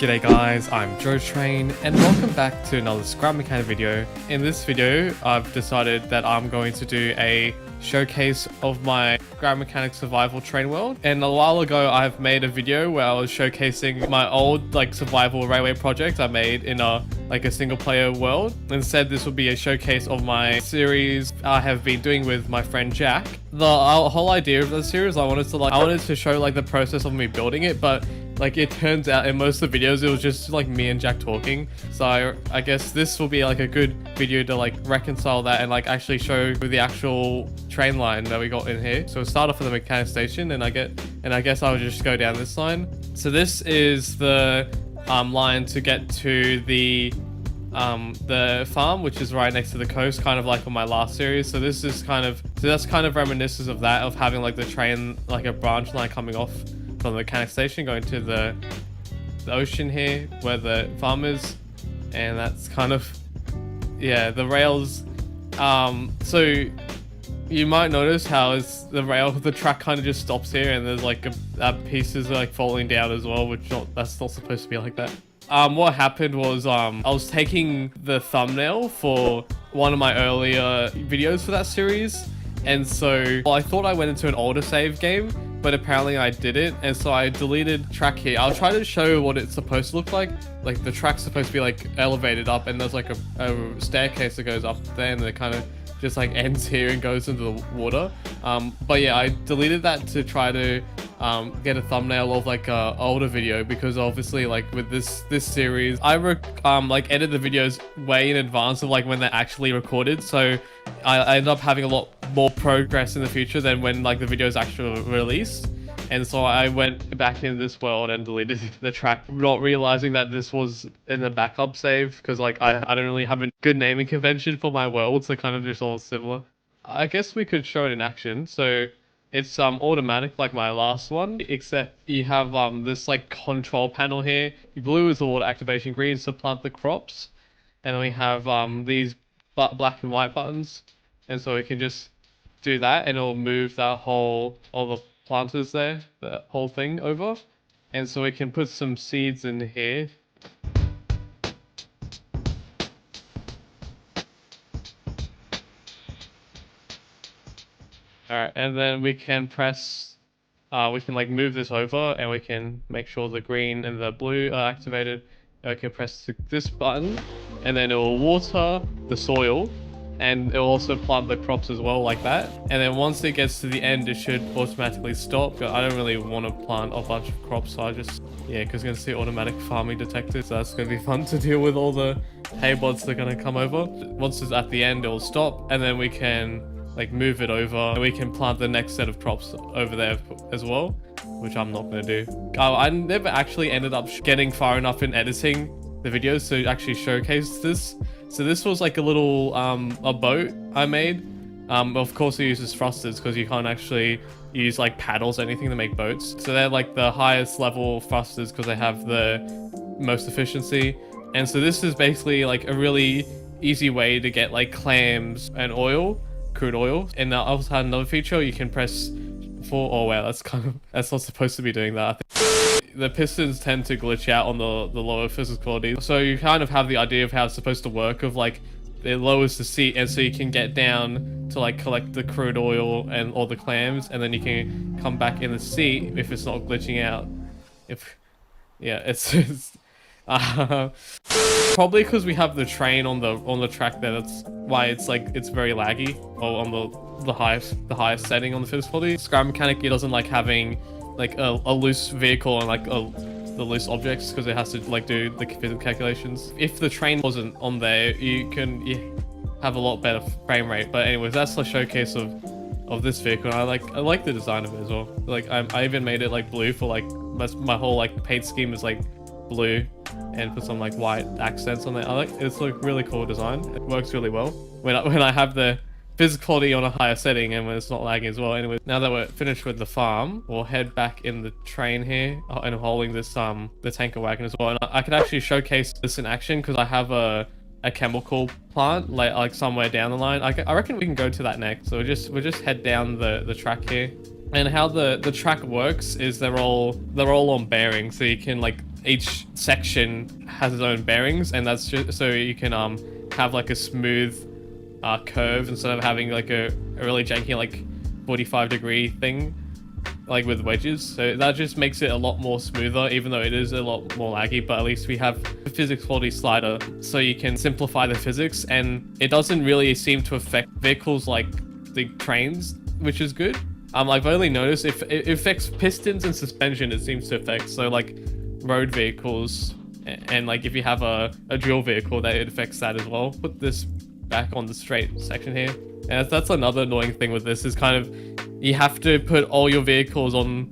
G'day guys, I'm Train, and welcome back to another Scrap Mechanic video. In this video, I've decided that I'm going to do a showcase of my Scrap Mechanic survival train world. And a while ago, I've made a video where I was showcasing my old survival railway project I made in a single player world. Instead, this will be a showcase of my series I have been doing with my friend Jack. The whole idea of the series, I wanted to show the process of me building it, but it turns out in most of the videos it was just me and Jack talking. So I guess this will be a good video to reconcile that and actually show the actual train line that we got in here. So we'll start off with the mechanic station, and I guess I'll just go down this line. So this is the line to get to the farm, which is right next to the coast, kind of like on my last series. So this is that's kind of reminiscent of that, of having the train a branch line coming off from the mechanic station going to the ocean here where the farm is. And that's kind of, yeah, the rails. So you might notice how the track kind of just stops here, and there's pieces falling down as well, which that's not supposed to be like that. What happened was I was taking the thumbnail for one of my earlier videos for that series, and so I thought I went into an older save game, but apparently I didn't, and so I deleted track here. I'll try to show what it's supposed to look like. The track's supposed to be elevated up, and there's a staircase that goes up there, and it kind of just ends here and goes into the water. But yeah, I deleted that to try to get a thumbnail of a older video, because obviously with this series I edit the videos way in advance of when they're actually recorded, so I end up having a lot more progress in the future than when the video is actually released. And so I went back into this world and deleted the track, not realizing that this was in the backup save, because I don't really have a good naming convention for my worlds. They're kind of just all similar. I guess we could show it in action. So it's automatic like my last one, except you have this control panel here. Blue is the water activation, green is to plant the crops, and then we have these black and white buttons, and so we can just do that and it'll move that all the planters there, the whole thing over. And so we can put some seeds in here. Alright, and then we can press, we can move this over, and we can make sure the green and the blue are activated. And we can press this button, and then it will water the soil, and it will also plant the crops as well, like that. And then once it gets to the end, it should automatically stop. But I don't really want to plant a bunch of crops, so I just, yeah, because you're going to see automatic farming detected, so that's going to be fun to deal with all the hay bods that are going to come over. Once it's at the end, it will stop, and then we can move it over, and we can plant the next set of crops over there as well, which I'm not going to do. I never actually ended up getting far enough in editing the videos to actually showcase this. So this was a little a boat I made. Of course it uses thrusters, because you can't actually use paddles or anything to make boats. So they're the highest level thrusters, because they have the most efficiency. And so this is basically a really easy way to get clams and oil, crude oil. And I also had another feature, you can press for, oh wow, that's not supposed to be doing that. The pistons tend to glitch out on the lower physics quality, so you kind of have the idea of how it's supposed to work, of it lowers the seat, and so you can get down to collect the crude oil and all the clams, and then you can come back in the seat if it's not glitching out. It's probably because we have the train on the track there, that's why it's it's very laggy, or on the highest setting on the physics quality. Scrap Mechanic, it doesn't have a loose vehicle and the loose objects, because it has to do the physical calculations. If the train wasn't on there, you have a lot better frame rate. But anyways, that's the showcase of this vehicle. I like the design of it as well. I even made it blue for my whole paint scheme is blue, and put some white accents on it. It's really cool design. It works really well when I have the physics quality on a higher setting, and when it's not lagging as well. Anyway, now that we're finished with the farm, we'll head back in the train here, and I'm holding this the tanker wagon as well. And I can actually showcase this in action, because I have a chemical plant somewhere down the line. I reckon we can go to that next. So we'll just head down the track here. And how the track works is they're all on bearings, so you can each section has its own bearings, and that's just so you can have like a smooth curve instead of having like a really janky like 45-degree thing like with wedges. So that just makes it a lot more smoother, even though it is a lot more laggy. But at least we have a physics quality slider, so you can simplify the physics, and it doesn't really seem to affect vehicles like the trains, which is good. I've only noticed if it affects pistons and suspension, it seems to affect. So like road vehicles and like if you have a drill vehicle, that it affects that as well. Put this back on the straight section here. And that's another annoying thing with this, is kind of you have to put all your vehicles on,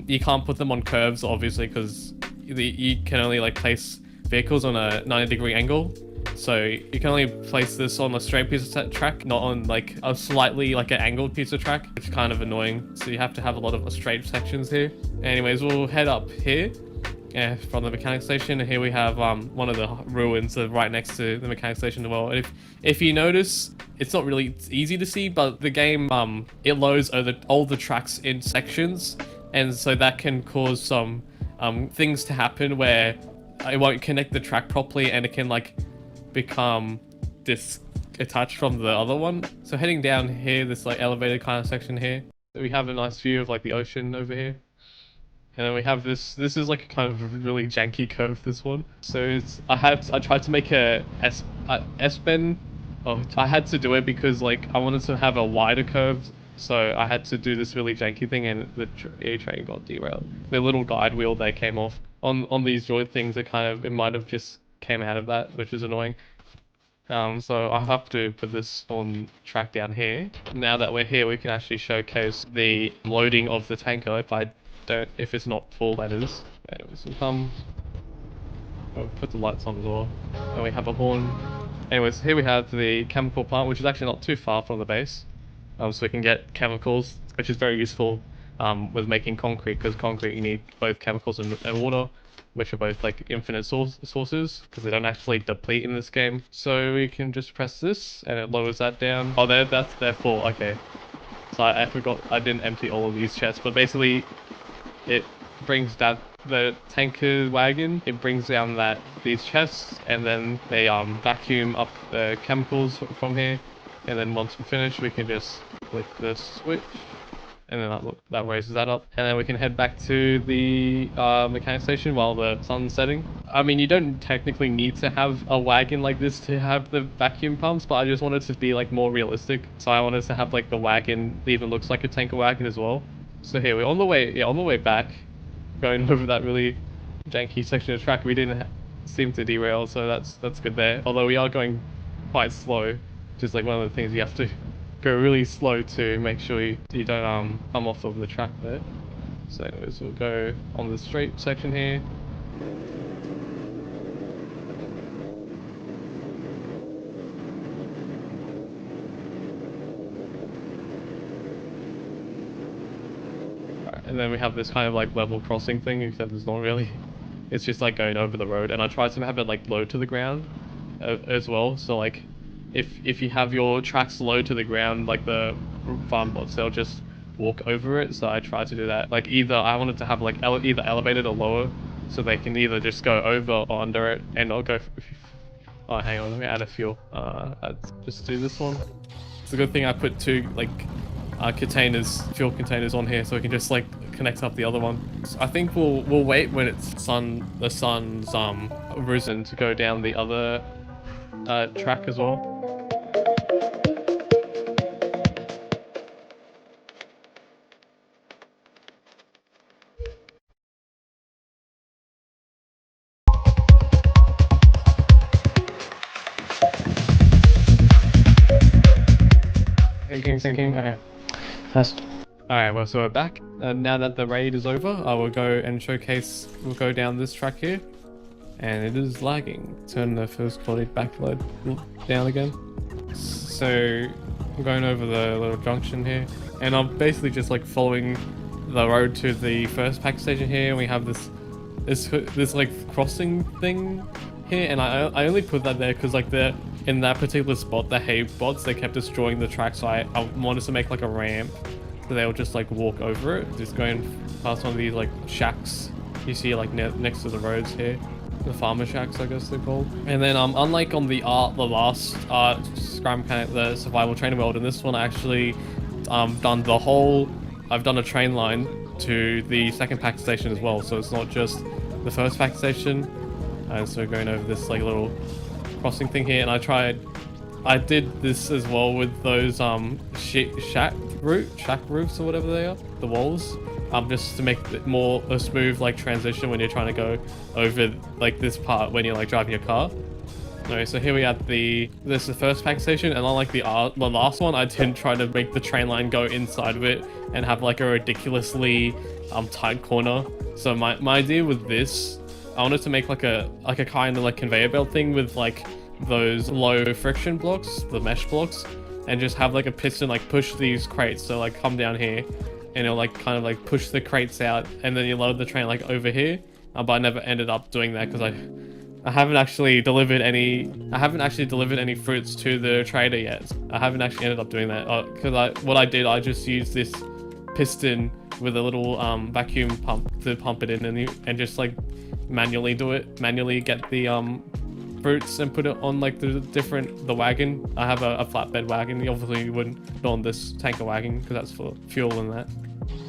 you can't put them on curves obviously, because you can only like place vehicles on a 90-degree angle. So you can only place this on a straight piece of track, not on like a slightly like an angled piece of track, which is kind of annoying. So you have to have a lot of straight sections here. Anyways, we'll head up here from the mechanic station. And here we have one of the ruins right next to the mechanic station as well. And if you notice, it's not really easy to see, but the game it loads all the tracks in sections, and so that can cause some things to happen where it won't connect the track properly, and it can like become detached from the other one. So heading down here, this like elevated kind of section here, we have a nice view of like the ocean over here. And then we have this is like a kind of really janky curve, this one. So I tried to make a S-bend. Oh, I had to do it because like I wanted to have a wider curve. So I had to do this really janky thing, and the train got derailed. The little guide wheel that came off on these droid things, it might have just came out of that, which is annoying. So I have to put this on track down here. Now that we're here, we can actually showcase the loading of the tanker if it's not full, that is. Anyways, we'll put the lights on as well. And we have a horn. Anyways, here we have the chemical plant, which is actually not too far from the base. So we can get chemicals, which is very useful with making concrete, because concrete you need both chemicals and water, which are both like infinite sources, because they don't actually deplete in this game. So we can just press this and it lowers that down. Oh, that's their full. Okay. So I forgot, I didn't empty all of these chests, but basically it brings down the tanker wagon, it brings down these chests, and then they vacuum up the chemicals from here. And then once we're finished, we can just click the switch, and then that raises that up, and then we can head back to the mechanic station while the sun's setting. I mean, you don't technically need to have a wagon like this to have the vacuum pumps, but I just wanted to be like more realistic, so I wanted to have like the wagon that even looks like a tanker wagon as well. So here we're on the way back, going over that really janky section of track. We didn't seem to derail, so that's good there. Although we are going quite slow, just like one of the things you have to go really slow to make sure you don't come off of the track there. So anyways, we'll go on the straight section here. And then we have this kind of like level crossing thing, except it's not really. It's just like going over the road, and I tried to have it like low to the ground as well. So like if you have your tracks low to the ground, like the farm bots, they'll just walk over it. So I tried to do that. Like I wanted to have like either elevated or lower, so they can either just go over or under it, and I'll go. Oh, hang on, let me add a fuel. Let's just do this one. It's a good thing I put two like fuel containers on here, so we can just like connect up the other one. So I think we'll wait when the sun's risen to go down the other track as well. Thinking. Okay. First. Alright, well, so we're back. Now that the raid is over, I will go and showcase. We'll go down this track here. And it is lagging. Turn the first quality backload down again. So I'm going over the little junction here. And I'm basically just like following the road to the first pack station here. And we have this like crossing thing here. And I only put that there because like in that particular spot, the hay bots, they kept destroying the track, so I wanted to make like a ramp so they'll just like walk over it, just going past one of these like shacks you see like next to the roads here, the farmer shacks I guess they're called. And then unlike on the last Scrum Mechanic, the survival training world, in this one I actually I've done a train line to the second pack station as well, so it's not just the first pack station. And so going over this like little crossing thing here, and I did this as well with those shack roofs or whatever they are, the walls, just to make it more a smooth like transition when you're trying to go over like this part when you're like driving your car. Anyway, so here we have this is the first pack station, and unlike the last one, I didn't try to make the train line go inside of it and have like a ridiculously tight corner. So my idea with this, I wanted to make like a kind of like conveyor belt thing with like those low friction blocks, the mesh blocks, and just have like a piston like push these crates. So like come down here and it'll like kind of like push the crates out, and then you load the train like over here. But I never ended up doing that because I haven't actually delivered any fruits to the trader yet. I haven't actually ended up doing that because I just used this piston with a little vacuum pump to pump it in, and just like manually get the fruits and put it on like the wagon. I have a flatbed wagon. You obviously wouldn't put on this tanker wagon because that's for fuel and that,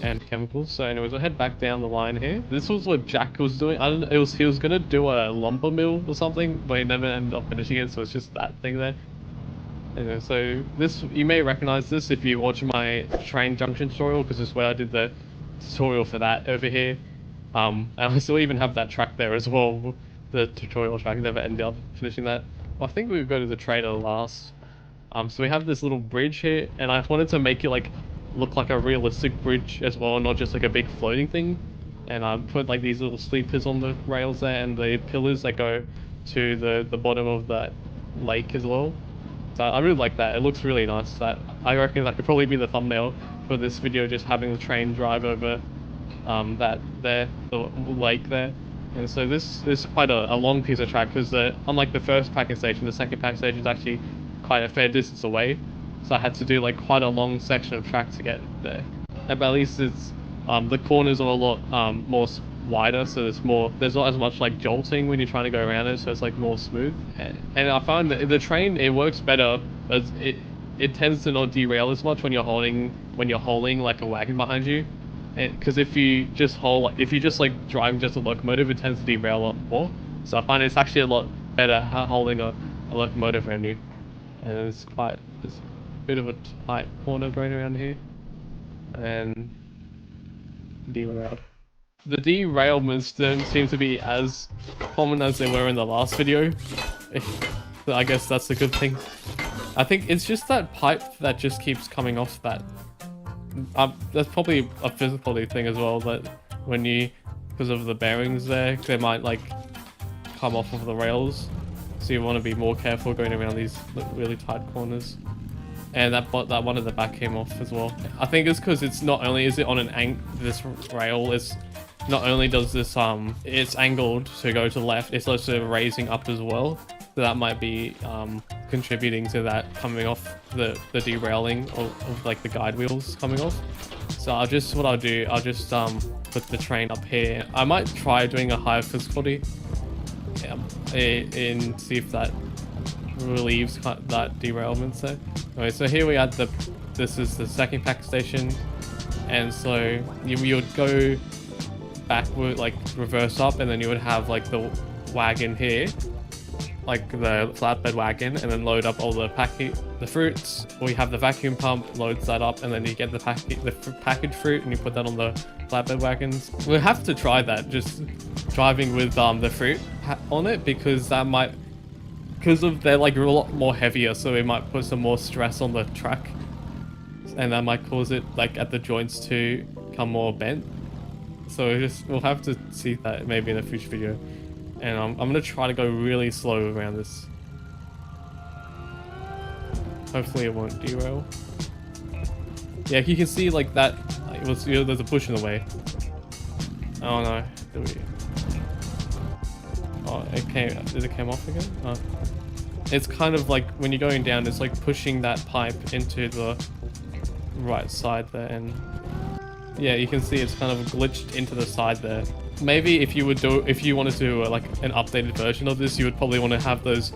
and chemicals. So anyways, I'll head back down the line here. This was what Jack was doing. I don't know, he was gonna do a lumber mill or something, but he never ended up finishing it, so it's just that thing there. Anyway, so this, you may recognize this if you watch my train junction tutorial, because this is where I did the tutorial for that over here. And I still even have that track there as well. The tutorial track, never ended up finishing that. Well, I think we would go to the trader last. So we have this little bridge here, and I wanted to make it like look like a realistic bridge as well, not just like a big floating thing. And I put like these little sleepers on the rails there, and the pillars that go to the bottom of that lake as well. So I really like that. It looks really nice. That I reckon that could probably be the thumbnail for this video, just having the train drive over the lake there. And so this is quite a long piece of track, because unlike the first packing station, the second packing station is actually quite a fair distance away. So I had to do like quite a long section of track to get there. But at least it's the corners are a lot more wider, so there's not as much like jolting when you're trying to go around it, so it's like more smooth. And I find that the train, it works better, but it tends to not derail as much when you're holding like a wagon behind you. Because if you just like driving just a locomotive, it tends to derail a lot more. So I find it's actually a lot better holding a locomotive around you. And there's a bit of a tight corner going around here, and derailed. The derailments don't seem to be as common as they were in the last video. I guess that's a good thing. I think it's just that pipe that just keeps coming off that. That's probably a physical thing as well, that because of the bearings there, they might like come off of the rails. So you want to be more careful going around these really tight corners. And that one at the back came off as well. I think it's because it's not only is it on this rail, it's not only does this it's angled to go to the left, it's also raising up as well. So that might be contributing to that coming off, the derailing of like the guide wheels coming off. So I'll just put the train up here. I might try doing a higher difficulty, and see if that relieves that derailment there. Okay, so here we are. This is the second pack station, and so you would go backward, like reverse up, and then you would have like the wagon here, like the flatbed wagon, and then load up all the fruits. Or you have the vacuum pump, loads that up, and then you get the packaged fruit, and you put that on the flatbed wagons. We'll have to try that, just driving with the fruit on it, because they're like a lot more heavier, so it might put some more stress on the track, and that might cause it like at the joints to become more bent. So we'll have to see that maybe in a future video. And I'm gonna try to go really slow around this. Hopefully it won't derail. Yeah, you can see like that. There's a bush in the way. Oh no! Did it came off again? Oh. It's kind of like when you're going down, it's like pushing that pipe into the right side there, and yeah, you can see it's kind of glitched into the side there. maybe if you want to do like an updated version of this, you would probably want to have those,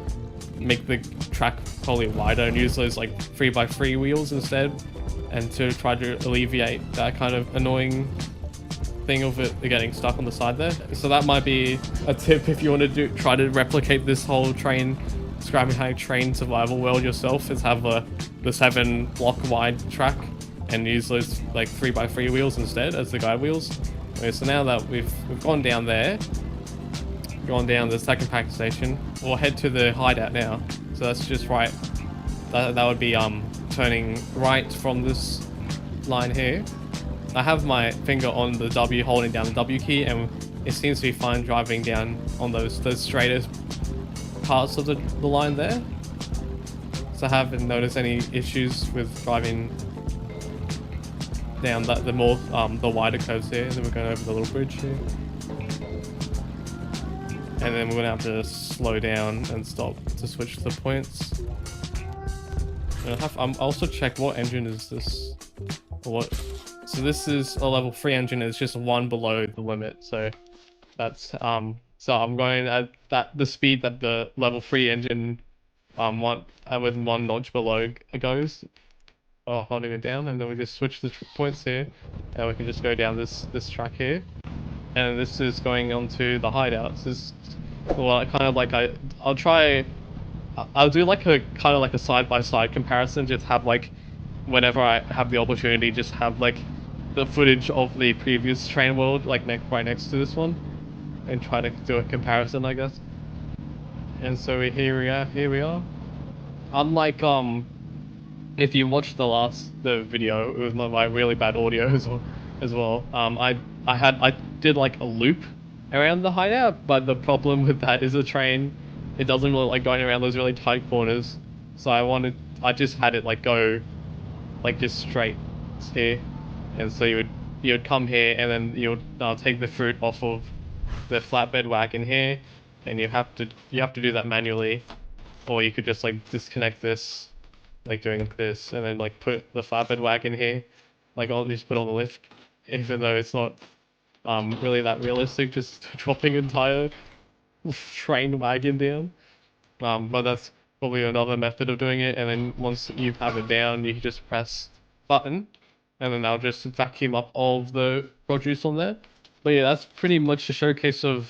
make the track probably wider and use those like 3x3 wheels instead, and to try to alleviate that kind of annoying thing of it getting stuck on the side there. So that might be a tip if you want to try to replicate this whole Scrap Mechanic train survival world yourself, is have the 7 block wide track and use those like 3x3 wheels instead as the guide wheels. Okay, so now that we've gone down there, gone down the second pack station, we'll head to the hideout now. So that's just right. That would be turning right from this line here. I have my finger on the W, holding down the W key, and it seems to be fine driving down on those straightest parts of the line there. So I haven't noticed any issues with driving down the wider curves here. And then we're going over the little bridge here, and then we're gonna have to slow down and stop to switch the points. And I'll also check what engine is this, or what. So this is a level 3 engine. It's just 1 below the limit. So that's so I'm going at the speed that the level 3 engine with 1 notch below goes. Oh, holding it down, and then we just switch the points here, and we can just go down this track here. And this is going on to the hideouts. This, well, kind of like I'll do like a kind of like a side-by-side comparison. Just have like, whenever I have the opportunity, just have like the footage of the previous train world like right next to this one, and try to do a comparison, I guess. And so here we are. Unlike if you watched the video with my really bad audio as well, I did like a loop around the hideout, but the problem with that is the train, it doesn't really like going around those really tight corners. So I just had it like go like just straight here, and so you would come here, and then you would take the fruit off of the flatbed wagon here, and you have to do that manually, or you could just like disconnect this, like doing this, and then like put the flatbed wagon here, like I'll just put on the lift, even though it's not really that realistic, just dropping an entire train wagon down. But that's probably another method of doing it. And then once you have it down, you can just press button, and then I'll just vacuum up all of the produce on there. But yeah, that's pretty much a showcase of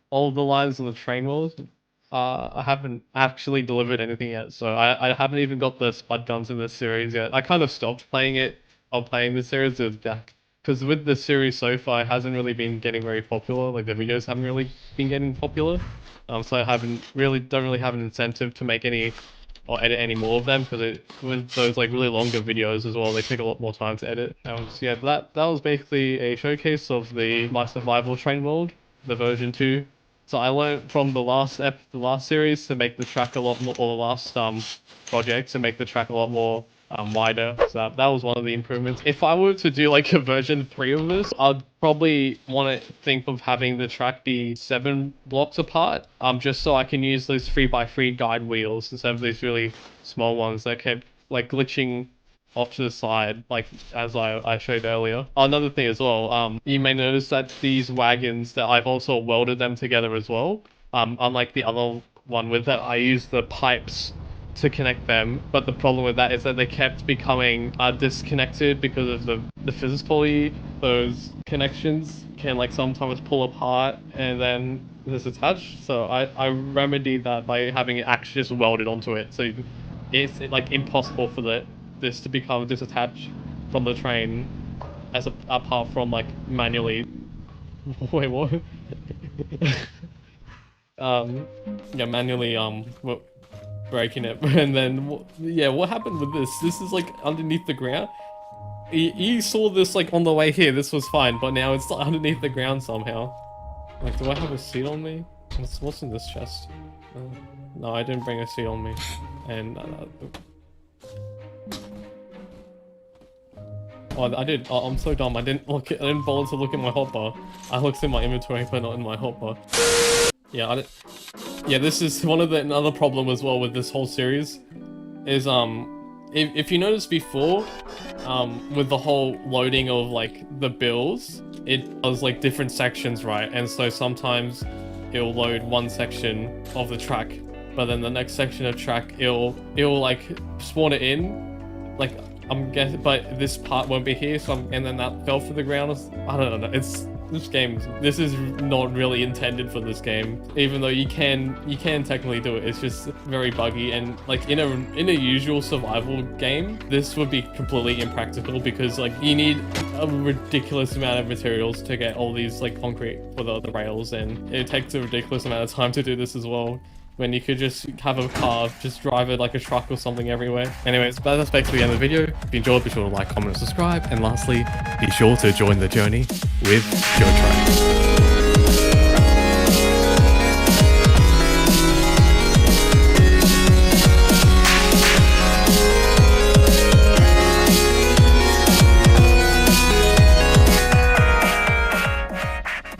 all the lines on the train world. I haven't actually delivered anything yet, so I haven't even got the spud guns in this series yet. I kind of stopped playing it, playing this series with Jack, because with the series so far, it hasn't really been getting very popular. Like the videos haven't really been getting popular, so I don't really have an incentive to make any or edit any more of them, because with those like really longer videos as well, they take a lot more time to edit. So yeah, that was basically a showcase of my survival train world, the version 2. So I learned from the last series to make the track a lot more, or the last project to make the track a lot more wider. So that was one of the improvements. If I were to do like a version 3 of this, I'd probably want to think of having the track be 7 blocks apart, just so I can use those 3x3 guide wheels instead of these really small ones that kept like glitching off to the side, like as I showed earlier. Another thing as well, you may notice that these wagons, that I've also welded them together as well. Unlike the other one with that, I used the pipes to connect them, but the problem with that is that they kept becoming disconnected because of the physically. Those connections can like sometimes pull apart and then disattach. So I remedied that by having it actually just welded onto it. So it's like impossible for this to become disattached from the train, apart from like manually. Wait, what? Yeah, manually breaking it. And then yeah, what happened with this? This is like underneath the ground. You saw this like on the way here, this was fine, but now it's underneath the ground somehow. Like, do I have a seat on me? What's in this chest? No, I didn't bring a seat on me. And oh, I did. Oh, I'm so dumb. I didn't bother to look at my hotbar. I looked in my inventory, but not in my hotbar. Yeah, yeah. This is one of another problem as well with this whole series, is if you noticed before, with the whole loading of like the builds, it does like different sections, right? And so sometimes it'll load one section of the track, but then the next section of track, it'll like spawn it in, like I'm guessing, but this part won't be here, so and then that fell to the ground. I don't know. This is not really intended for this game, even though you can technically do it. It's just very buggy, and like in a usual survival game, this would be completely impractical because like you need a ridiculous amount of materials to get all these like concrete for the rails, and it takes a ridiculous amount of time to do this as well, when you could just have a car, just drive it like a truck or something everywhere. Anyways, that's basically the end of the video. If you enjoyed, be sure to like, comment, and subscribe. And lastly, be sure to join the journey with Joe Train.